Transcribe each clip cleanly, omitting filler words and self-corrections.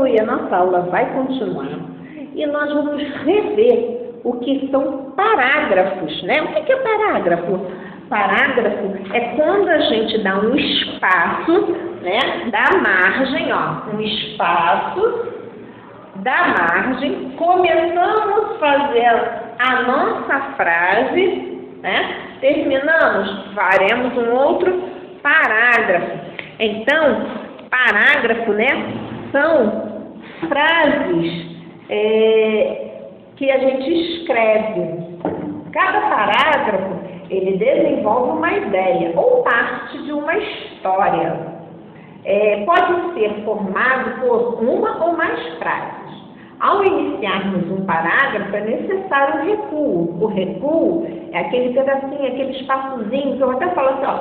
continue, a nossa aula vai continuar e nós vamos rever o que são parágrafos, né? O que é parágrafo? Parágrafo é quando a gente dá um espaço, né, da margem, ó, um espaço da margem, começamos a fazer a nossa frase, né? Terminamos, faremos um outro parágrafo. Então, parágrafo, né, são frases que a gente escreve. Cada parágrafo, ele desenvolve uma ideia ou parte de uma história. Pode ser formado por uma ou mais frases. Ao iniciarmos um parágrafo, é necessário um recuo. O recuo é aquele pedacinho, aquele espaçozinho, que eu até falo assim, ó,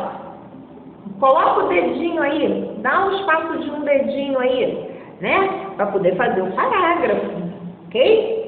coloca o dedinho aí, dá um espaço de um dedinho aí, né? Para poder fazer um parágrafo, ok?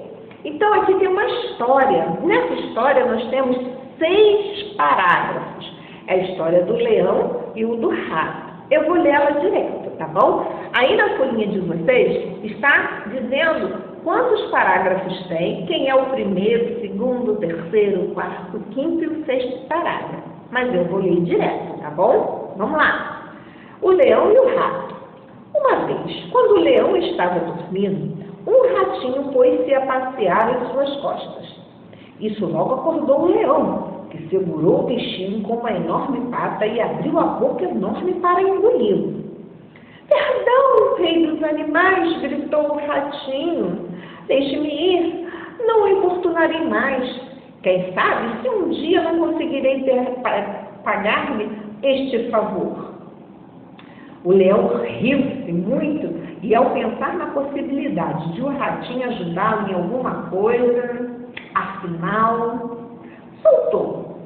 Então, aqui tem uma história. Nessa história, nós temos 6 parágrafos. É a história do leão e o do rato. Eu vou ler ela direto, tá bom? Aí na folhinha de vocês está dizendo quantos parágrafos tem, quem é o primeiro, segundo, terceiro, quarto, quinto e o 6º parágrafo. Mas eu vou ler direto, tá bom? Vamos lá. O leão e o rato. Uma vez, quando o leão estava dormindo, um ratinho pôs-se a passear em suas costas. Isso logo acordou o leão, que segurou o bichinho com uma enorme pata e abriu a boca enorme para engoli-lo. Perdão, rei dos animais, gritou o ratinho. Deixe-me ir, não o importunarei mais. Quem sabe se um dia não conseguirei pagar-lhe este favor. O leão riu-se muito e, ao pensar na possibilidade de o ratinho ajudá-lo em alguma coisa, afinal, soltou.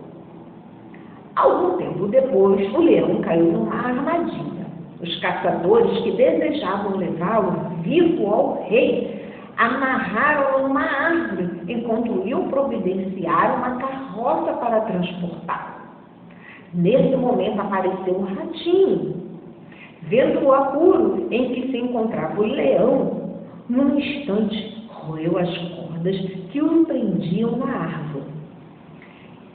Algum tempo depois, o leão caiu numa armadilha. Os caçadores que desejavam levá-lo vivo ao rei amarraram-no numa árvore enquanto iam providenciar uma carroça para transportá-lo. Nesse momento apareceu um ratinho. Vendo o apuro em que se encontrava o leão, num instante roeu as cordas que o prendiam na árvore.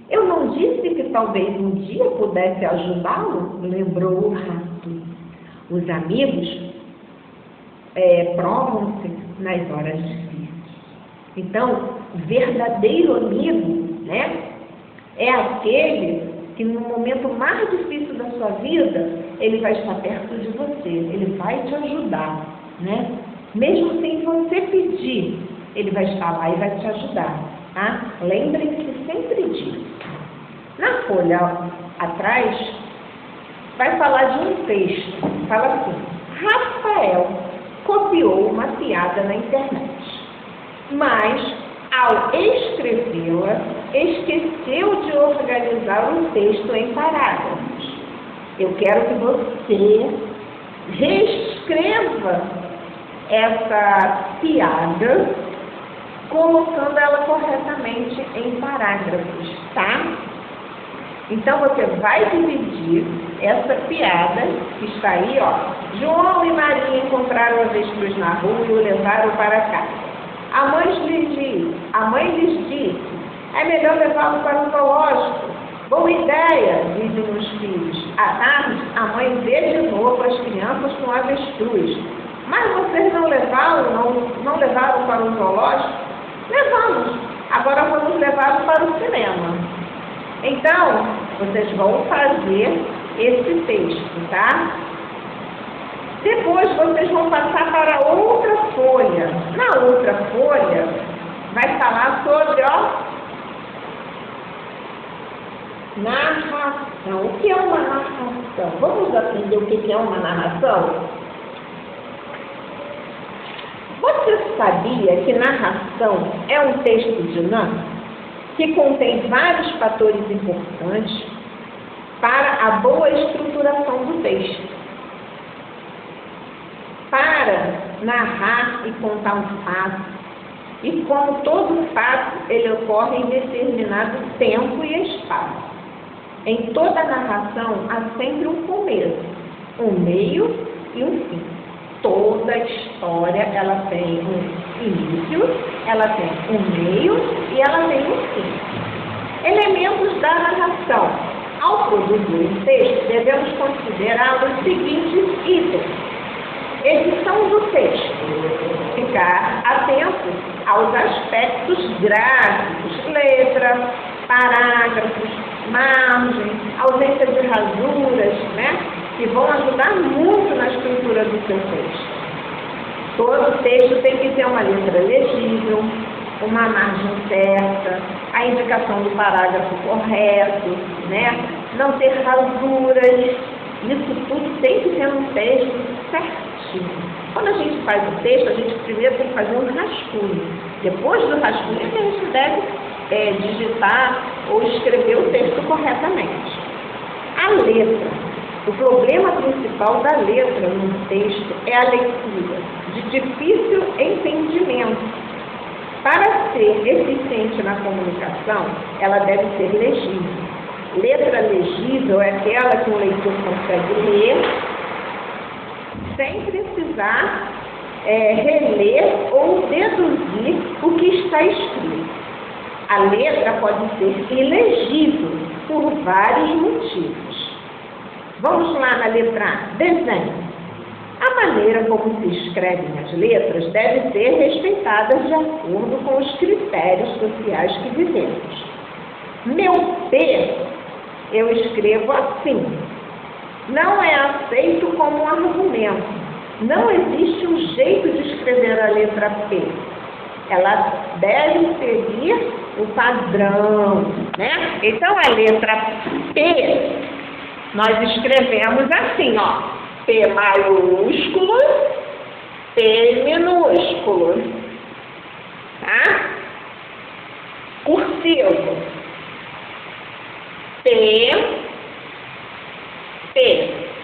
Eu não disse que talvez um dia pudesse ajudá-lo? Lembrou o rato. Os amigos provam-se nas horas difíceis. Então, verdadeiro amigo, né, é aquele que no momento mais difícil da sua vida, ele vai estar perto de você, ele vai te ajudar, né? Mesmo sem você pedir, ele vai estar lá e vai te ajudar, tá? Lembrem-se sempre disso. Na folha atrás, vai falar de um texto. Fala assim: Rafael copiou uma piada na internet, mas ao escrevê-la, esqueceu de organizar o texto em parágrafos. Eu quero que você reescreva essa piada, colocando ela corretamente em parágrafos, tá? Então, você vai dividir essa piada, que está aí, ó. João e Maria encontraram avestruz na rua e o levaram para casa. A mãe lhes disse, é melhor levá-lo para o zoológico. Boa ideia, dizem os filhos. À tarde, a mãe vê de novo as crianças com avestruz. Mas vocês não levaram para o zoológico? Levamos. Agora vamos levá-lo para o cinema. Então, vocês vão fazer esse texto, tá? Depois vocês vão passar para outra folha. Na outra folha, vai falar sobre, ó, narração. O que é uma narração? Vamos aprender o que é uma narração? Você sabia que narração é um texto dinâmico que contém vários fatores importantes para a boa estruturação do texto? Para narrar e contar um fato, e como todo fato, ele ocorre em determinado tempo e espaço. Em toda narração há sempre um começo, um meio e um fim. Toda história, ela tem um início, ela tem um meio e ela tem um fim. Elementos da narração. Ao produzir um texto, devemos considerar os seguintes itens. Edição do texto. Ficar atento aos aspectos gráficos, letra, parágrafos, margem, ausência de rasuras, né? Que vão ajudar muito na estrutura do seu texto. Todo texto tem que ter uma letra legível, uma margem certa, a indicação do parágrafo correto, né? Não ter rasuras. Isso tudo tem que ter um texto certinho. Quando a gente faz o texto, a gente primeiro tem que fazer um rascunho. Depois do rascunho, a gente deve digitar ou escrever o texto corretamente. A letra. O problema principal da letra no texto é a leitura, de difícil entendimento. Para ser eficiente na comunicação, ela deve ser legível. Letra legível é aquela que o leitor consegue ler sem precisar reler ou deduzir o que está escrito. A letra pode ser ilegível por vários motivos. Vamos lá na letra A. Desenho. A maneira como se escrevem as letras deve ser respeitada de acordo com os critérios sociais que vivemos. Meu P, eu escrevo assim. Não é aceito como um argumento. Não existe um jeito de escrever a letra P. Ela deve seguir o padrão, né? Então, a letra P, nós escrevemos assim, ó. P maiúsculo, P minúsculo. Tá? Cursivo. P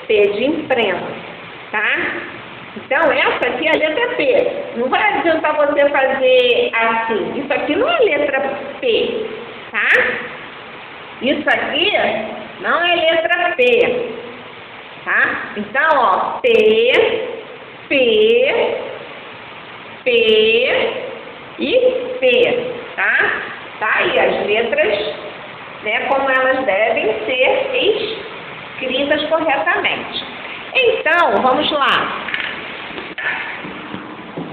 de imprensa, tá? Então, essa aqui é a letra P. Não vai adiantar você fazer assim. Isso aqui não é letra P, tá? Isso aqui não é letra P, tá? Então, ó, P e P, tá? Tá aí as letras, né, como elas devem ser escritas corretamente. Então, vamos lá.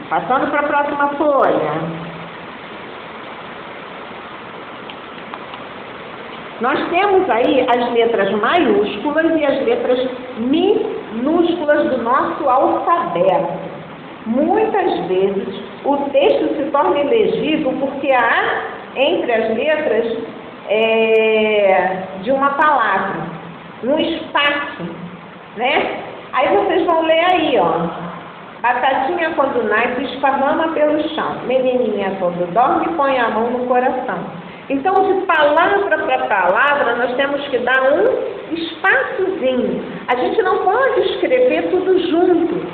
Passando para a próxima folha. Nós temos aí as letras maiúsculas e as letras minúsculas do nosso alfabeto. Muitas vezes o texto se torna ilegível porque há entre as letras de uma palavra um espaço, né? Aí vocês vão ler aí, ó. Batatinha quando nasce esparrama pelo chão. Menininha quando dorme põe a mão no coração. Então, de palavra para palavra, nós temos que dar um espaçozinho. A gente não pode escrever tudo junto.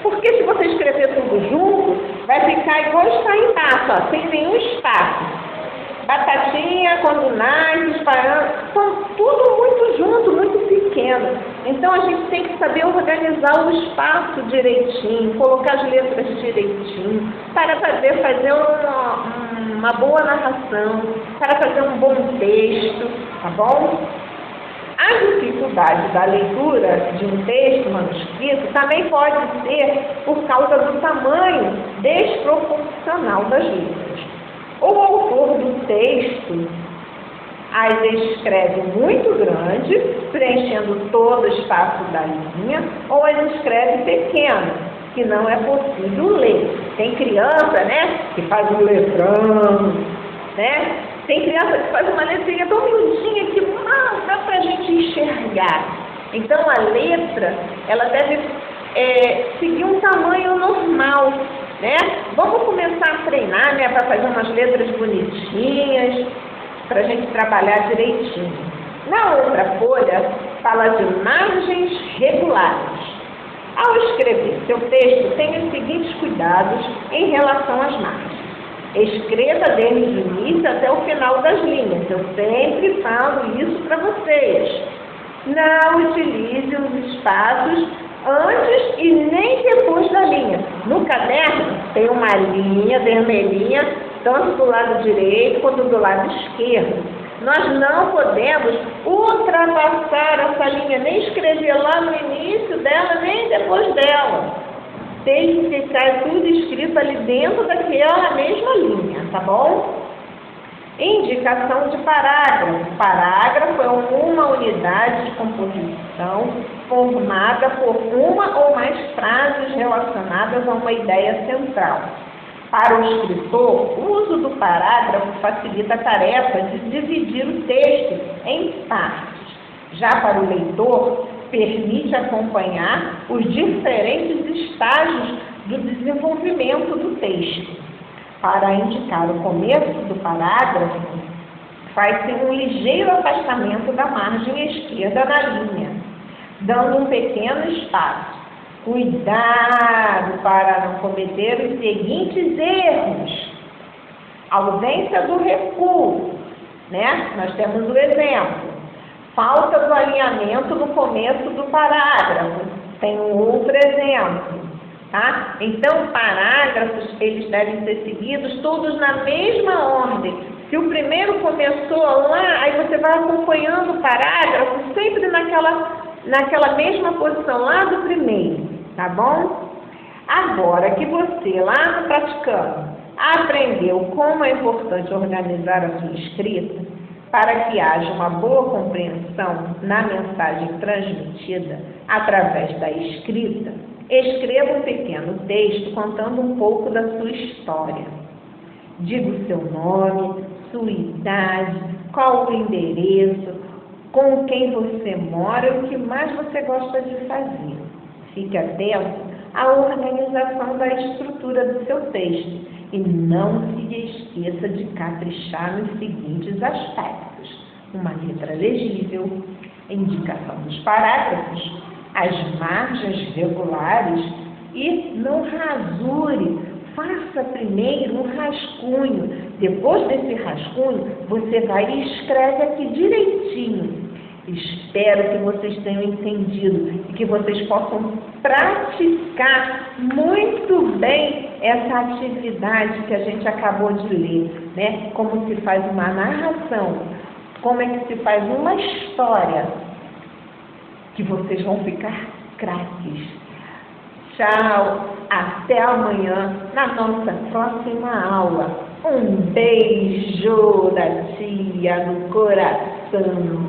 Porque se você escrever tudo junto, vai ficar igual está embaixo, ó, sem nenhum espaço. Batatinha, quando nasce, esparrama, são tudo muito junto, muito pequeno. Então, a gente tem que saber organizar o espaço direitinho, colocar as letras direitinho, para fazer uma boa narração, para fazer um bom texto, tá bom? A dificuldade da leitura de um texto manuscrito também pode ser por causa do tamanho desproporcional das letras. O autor do texto as escreve muito grande, preenchendo todo o espaço da linha, ou as escreve pequeno, que não é possível ler. Tem criança, né, que faz um letrão, né? Tem criança que faz uma letrinha tão miudinha que mal dá para a gente enxergar. Então, a letra, ela deve seguir um tamanho normal, né? Vamos começar a treinar, né, para fazer umas letras bonitinhas, para a gente trabalhar direitinho. Na outra folha, fala de margens regulares. Ao escrever seu texto, tenha os seguintes cuidados em relação às margens. Escreva desde o início até o final das linhas. Eu sempre falo isso para vocês. Não utilize os espaços antes e nem depois da linha. No caderno tem uma linha vermelhinha, tanto do lado direito quanto do lado esquerdo. Nós não podemos ultrapassar essa linha, nem escrever lá no início dela, nem depois dela. Tem que ficar tudo escrito ali dentro daquela mesma linha, tá bom? Indicação de parágrafo. Parágrafo é uma unidade de composição formada por uma ou mais frases relacionadas a uma ideia central. Para o escritor, o uso do parágrafo facilita a tarefa de dividir o texto em partes. Já para o leitor, permite acompanhar os diferentes estágios do desenvolvimento do texto. Para indicar o começo do parágrafo, faz-se um ligeiro afastamento da margem esquerda na linha, dando um pequeno espaço. Cuidado para não cometer os seguintes erros. Ausência do recuo, né? Nós temos o exemplo. Falta do alinhamento no começo do parágrafo. Tem um outro exemplo, tá? Então, parágrafos, eles devem ser seguidos todos na mesma ordem. Se o primeiro começou lá, aí você vai acompanhando o parágrafo sempre naquela mesma posição lá do primeiro, tá bom? Agora que você, lá no praticando, aprendeu como é importante organizar a sua escrita, para que haja uma boa compreensão na mensagem transmitida através da escrita, escreva um pequeno texto contando um pouco da sua história. Diga o seu nome, sua idade, qual o endereço, com quem você mora e o que mais você gosta de fazer. Fique atento à organização da estrutura do seu texto e não se esqueça de caprichar nos seguintes aspectos: uma letra legível, indicação dos parágrafos, as margens regulares e não rasure. Faça primeiro um rascunho. Depois desse rascunho, você vai e escreve aqui direitinho. Espero que vocês tenham entendido e que vocês possam praticar muito bem essa atividade que a gente acabou de ler, né? Como se faz uma narração, como é que se faz uma história, que vocês vão ficar craques. Tchau, até amanhã na nossa próxima aula. Um beijo da tia no coração.